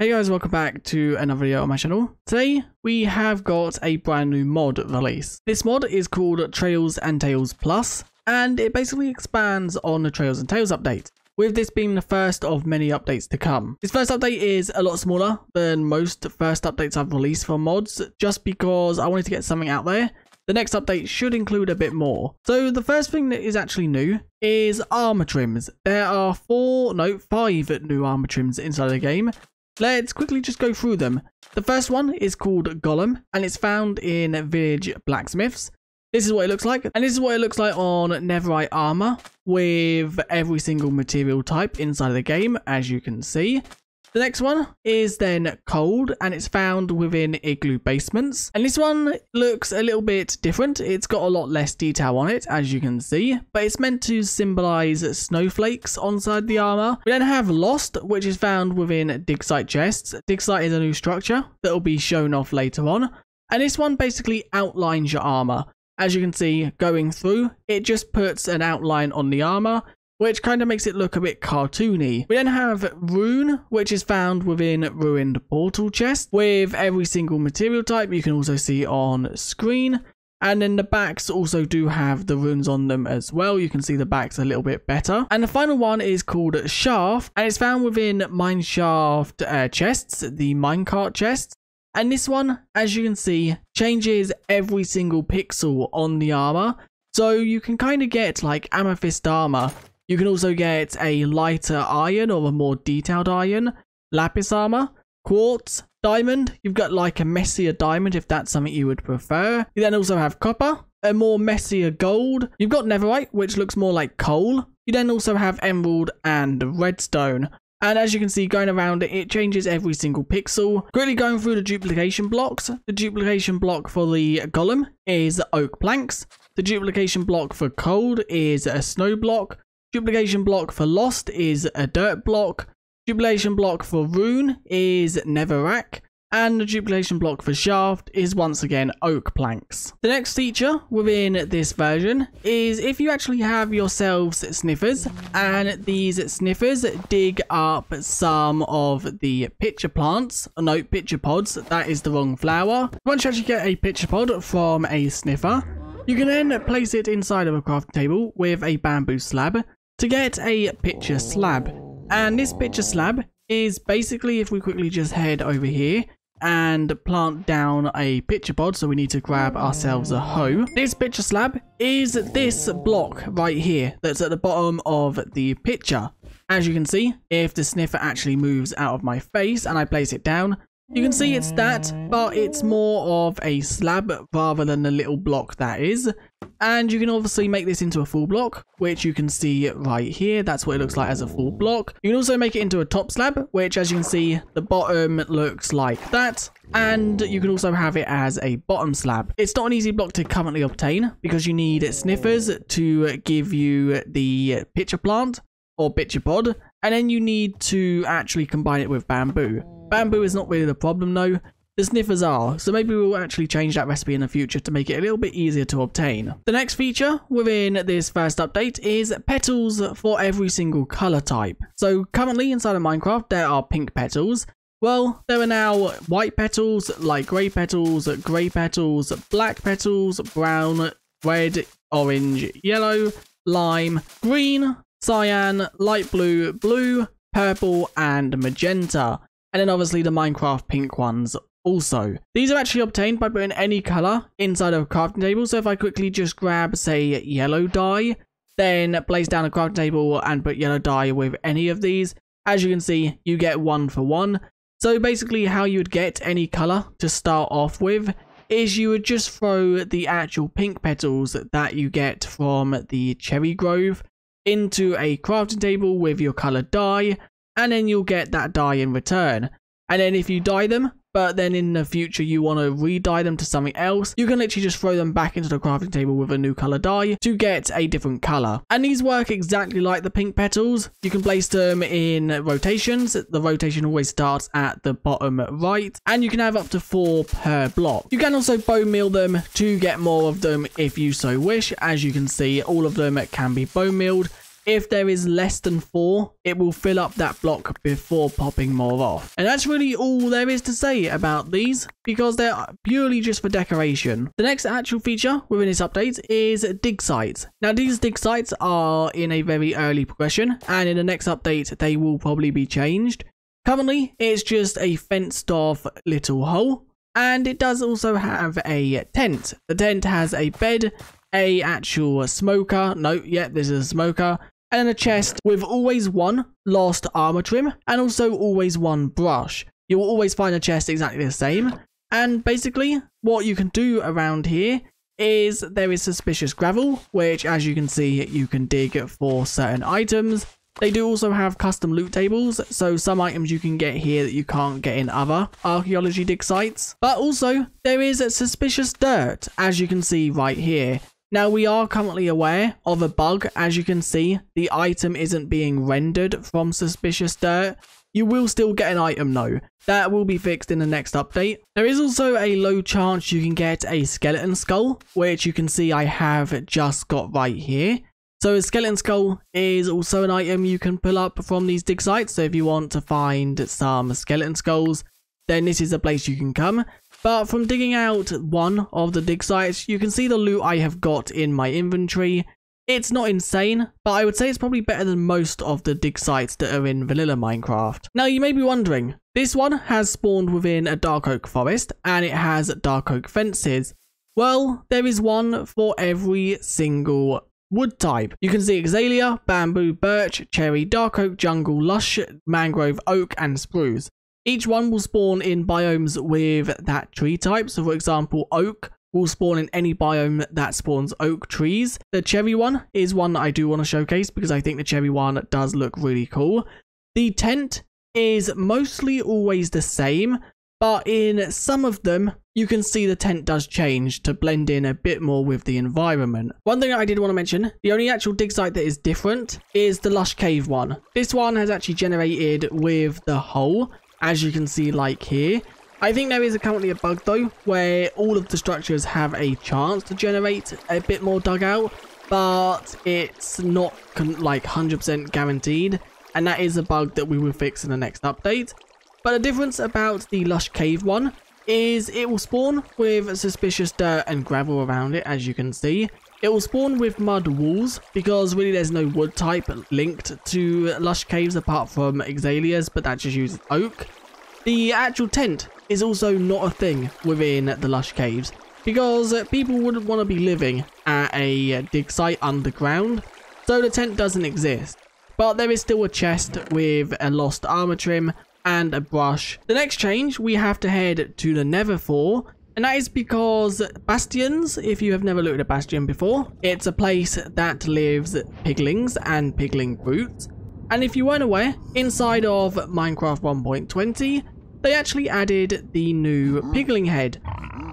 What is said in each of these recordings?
Hey guys, welcome back to another video on my channel. Today we have got a brand new mod release. This mod is called Trails and Tales Plus, and it basically expands on the Trails and Tales update, with this being the first of many updates to come. This first update is a lot smaller than most first updates I've released for mods, just because I wanted to get something out there. The next update should include a bit more. So the first thing that is actually new is armor trims. There are 5 new armor trims inside the game. Let's quickly just go through them. The first one is called Golem, and it's found in Village Blacksmiths. This is what it looks like, and this is what it looks like on Netherite armor, with every single material type inside of the game, as you can see. The next one is then Cold, and it's found within Igloo basements. And this one looks a little bit different. It's got a lot less detail on it, as you can see, but it's meant to symbolize snowflakes onside the armor. We then have Lost, which is found within dig site chests. Dig site is a new structure that will be shown off later on. And this one basically outlines your armor. As you can see, going through, it just puts an outline on the armor, which kind of makes it look a bit cartoony. We then have Rune, which is found within ruined portal chests, with every single material type you can also see on screen. And then the backs also do have the runes on them as well. You can see the backs a little bit better. And the final one is called Shaft, and it's found within mineshaft chests, the minecart chests. And this one, as you can see, changes every single pixel on the armor. So you can kind of get like amethyst armor. You can also get a lighter iron or a more detailed iron, lapis armor, quartz, diamond. You've got like a messier diamond if that's something you would prefer. You then also have copper, a more messier gold. You've got netherite, which looks more like coal. You then also have emerald and redstone. And as you can see, going around it, it changes every single pixel. Quickly going through the duplication blocks. The duplication block for the golem is oak planks. The duplication block for cold is a snow block. Duplication block for Lost is a dirt block. Duplication block for Rune is netherrack. And the duplication block for Shaft is once again oak planks. The next feature within this version is if you actually have yourselves sniffers, and these sniffers dig up some of the pitcher plants. No, pitcher pods, that is the wrong flower. Once you actually get a pitcher pod from a sniffer, you can then place it inside of a crafting table with a bamboo slab to get a pitcher slab. And this pitcher slab is basically, if we quickly just head over here and plant down a pitcher pod, so we need to grab ourselves a hoe. This pitcher slab is this block right here that's at the bottom of the pitcher. As you can see, if the sniffer actually moves out of my face and I place it down, you can see it's that, but it's more of a slab rather than the little block that is. And you can obviously make this into a full block, which you can see right here. That's what it looks like as a full block. You can also make it into a top slab, which as you can see, the bottom looks like that. And you can also have it as a bottom slab. It's not an easy block to currently obtain because you need sniffers to give you the pitcher plant or pitcher pod. And then you need to actually combine it with bamboo. Bamboo is not really the problem though. The sniffers are, so maybe we'll actually change that recipe in the future to make it a little bit easier to obtain. The next feature within this first update is petals for every single color type. So currently inside of Minecraft there are pink petals. Well, there are now white petals, light grey petals, black petals, brown, red, orange, yellow, lime, green, cyan, light blue, blue, purple and magenta. And then obviously the Minecraft pink ones also. These are actually obtained by putting any colour inside of a crafting table. So if I quickly just grab, say, yellow dye, then place down a crafting table and put yellow dye with any of these, as you can see, you get 1 for 1. So basically how you would get any colour to start off with is you would just throw the actual pink petals that you get from the cherry grove into a crafting table with your coloured dye, and then you'll get that dye in return. And then if you dye them, but then in the future you want to re-dye them to something else, you can literally just throw them back into the crafting table with a new color dye to get a different color. And these work exactly like the pink petals. You can place them in rotations. The rotation always starts at the bottom right, and you can have up to 4 per block. You can also bone meal them to get more of them if you so wish. As you can see, all of them can be bone mealed if there is less than 4, it will fill up that block before popping more off. And that's really all there is to say about these, because they're purely just for decoration. The next actual feature within this update is dig sites. Now these dig sites are in a very early progression, and in the next update they will probably be changed. Currently it's just a fenced off little hole, and it does also have a tent. The tent has a bed, a actual smoker, this is a smoker, and a chest with always one lost armor trim and also always one brush. You will always find a chest exactly the same. And basically what you can do around here is there is suspicious gravel, which as you can see you can dig for certain items. They do also have custom loot tables, so some items you can get here that you can't get in other archaeology dig sites. But also there is suspicious dirt, as you can see right here. Now we are currently aware of a bug. As you can see, the item isn't being rendered from suspicious dirt. You will still get an item though. That will be fixed in the next update. There is also a low chance you can get a skeleton skull, which you can see I have just got right here. So a skeleton skull is also an item you can pull up from these dig sites. So if you want to find some skeleton skulls, then this is a place you can come. But from digging out one of the dig sites, you can see the loot I have got in my inventory. It's not insane, but I would say it's probably better than most of the dig sites that are in vanilla Minecraft. Now you may be wondering, this one has spawned within a dark oak forest and it has dark oak fences. Well, there is one for every single wood type. You can see azalea, bamboo, birch, cherry, dark oak, jungle, lush, mangrove, oak and spruce. Each one will spawn in biomes with that tree type. So for example, oak will spawn in any biome that spawns oak trees. The cherry one is one that I do want to showcase because I think the cherry one does look really cool. The tent is mostly always the same, but in some of them you can see the tent does change to blend in a bit more with the environment. One thing I did want to mention, the only actual dig site that is different is the Lush Cave one. This one has actually generated with the hole, as you can see like here. I think there is currently a bug though, where all of the structures have a chance to generate a bit more dugout, but it's not like 100% guaranteed, and that is a bug that we will fix in the next update. But the difference about the Lush Cave one is it will spawn with suspicious dirt and gravel around it, as you can see. It will spawn with mud walls because really there's no wood type linked to Lush Caves apart from azaleas, but that just uses oak. The actual tent is also not a thing within the Lush Caves because people wouldn't want to be living at a dig site underground, so the tent doesn't exist. But there is still a chest with a lost armor trim and a brush. The next change we have to head to the Nether for, and that is because Bastions, if you have never looked at a Bastion before, it's a place that lives piglings and pigling brutes. And if you weren't aware, inside of Minecraft 1.20, they actually added the new pigling head.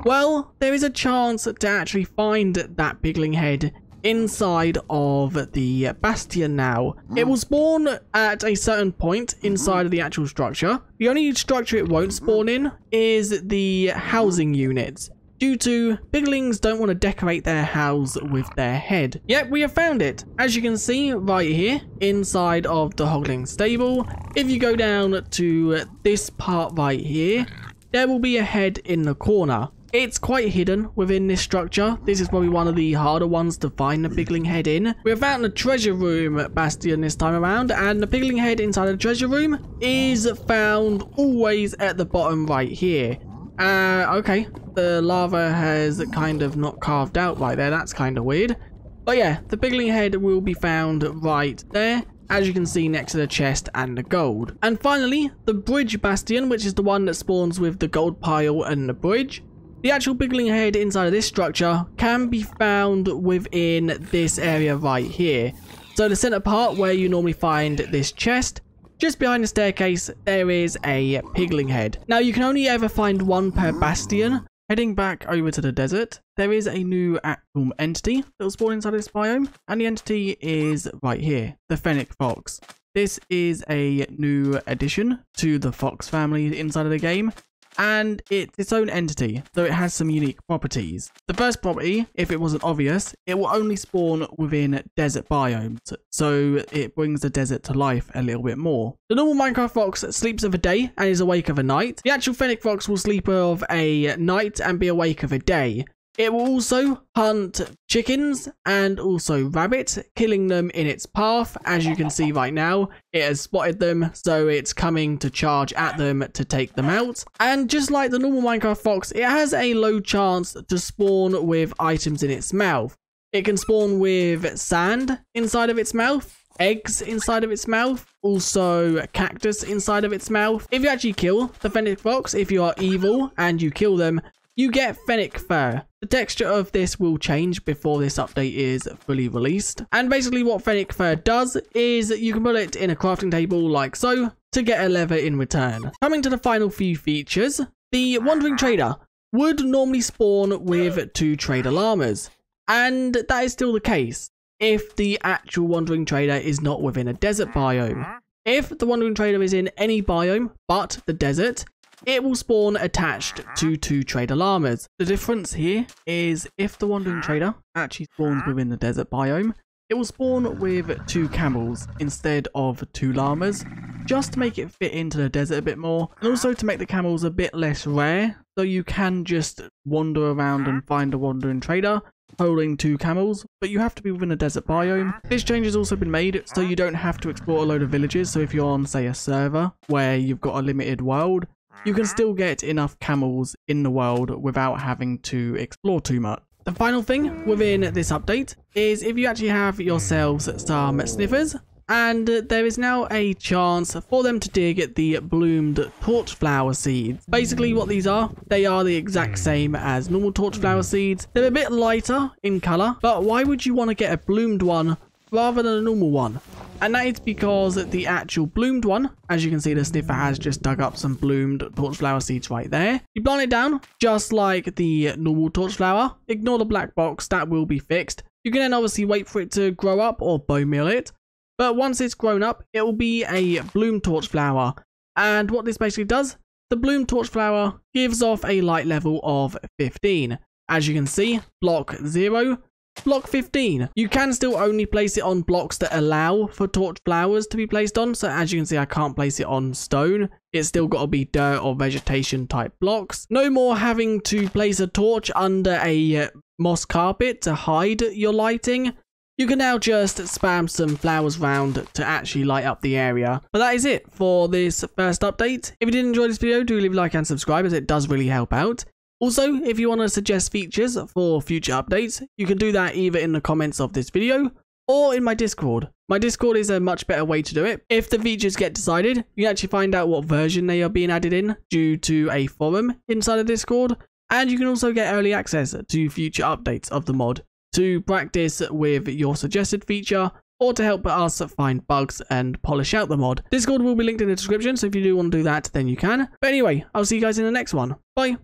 Well, there is a chance to actually find that pigling head inside of the Bastion now. It will spawn at a certain point inside of the actual structure. The only structure it won't spawn in is the housing units, due to piglings don't want to decorate their house with their head. Yet we have found it, as you can see right here inside of the hogling stable. If you go down to this part right here, there will be a head in the corner. It's quite hidden within this structure. This is probably one of the harder ones to find the pigling head in. We're found the treasure room Bastion this time around, and the pigling head inside the treasure room is found always at the bottom right here. Okay, the lava has kind of not carved out right there. That's kind of weird. But yeah, the pigling head will be found right there, as you can see next to the chest and the gold. And finally, the bridge Bastion, which is the one that spawns with the gold pile and the bridge. The actual pigling head inside of this structure can be found within this area right here. So the center part where you normally find this chest, just behind the staircase, there is a pigling head. Now you can only ever find one per Bastion. Heading back over to the desert, there is a new actual entity that will spawn inside this biome, and the entity is right here, the Fennec Fox. This is a new addition to the fox family inside of the game. and it's its own entity, so it has some unique properties. The first property, if it wasn't obvious, it will only spawn within desert biomes, so it brings the desert to life a little bit more. The normal Minecraft fox sleeps of a day and is awake of a night. The actual Fennec Fox will sleep of a night and be awake of a day. It will also hunt chickens and also rabbits, killing them in its path. As you can see right now, it has spotted them, so it's coming to charge at them to take them out. And just like the normal Minecraft fox, it has a low chance to spawn with items in its mouth. It can spawn with sand inside of its mouth, eggs inside of its mouth, also cactus inside of its mouth. If you actually kill the Fennec Fox, if you are evil and you kill them, you get Fennec fur. The texture of this will change before this update is fully released. And basically what Fennec fur does is you can put it in a crafting table like so to get a leather in return. Coming to the final few features, the Wandering Trader would normally spawn with 2 trader llamas. And that is still the case if the actual Wandering Trader is not within a desert biome. If the Wandering Trader is in any biome but the desert, it will spawn attached to 2 trader llamas. The difference here is if the Wandering Trader actually spawns within the desert biome, it will spawn with 2 camels instead of 2 llamas, just to make it fit into the desert a bit more, and also to make the camels a bit less rare, so you can just wander around and find a Wandering Trader holding 2 camels, but you have to be within a desert biome. This change has also been made so you don't have to explore a load of villages, so if you're on, say, a server where you've got a limited world, you can still get enough camels in the world without having to explore too much. The final thing within this update is if you actually have yourselves some sniffers, and there is now a chance for them to dig the bloomed torchflower seeds. Basically what these are, they are the exact same as normal torchflower seeds. They're a bit lighter in colour, but why would you want to get a bloomed one rather than a normal one? And that is because the actual bloomed one, as you can see, the sniffer has just dug up some bloomed torchflower seeds right there. You plant it down just like the normal torchflower. Ignore the black box, that will be fixed. You can then obviously wait for it to grow up or bone meal it. But once it's grown up, it will be a bloomed torchflower. And what this basically does, the bloomed torchflower gives off a light level of 15. As you can see, block 0. Block 15. You can still only place it on blocks that allow for torch flowers to be placed on. So as you can see, I can't place it on stone. It's still got to be dirt or vegetation type blocks. No more having to place a torch under a moss carpet to hide your lighting. You can now just spam some flowers round to actually light up the area. But that is it for this first update. If you did enjoy this video, do leave a like and subscribe, as it does really help out. Also, if you want to suggest features for future updates, you can do that either in the comments of this video or in my Discord. My Discord is a much better way to do it. If the features get decided, you can actually find out what version they are being added in due to a forum inside of Discord. And you can also get early access to future updates of the mod to practice with your suggested feature or to help us find bugs and polish out the mod. Discord will be linked in the description, so if you do want to do that, then you can. But anyway, I'll see you guys in the next one. Bye.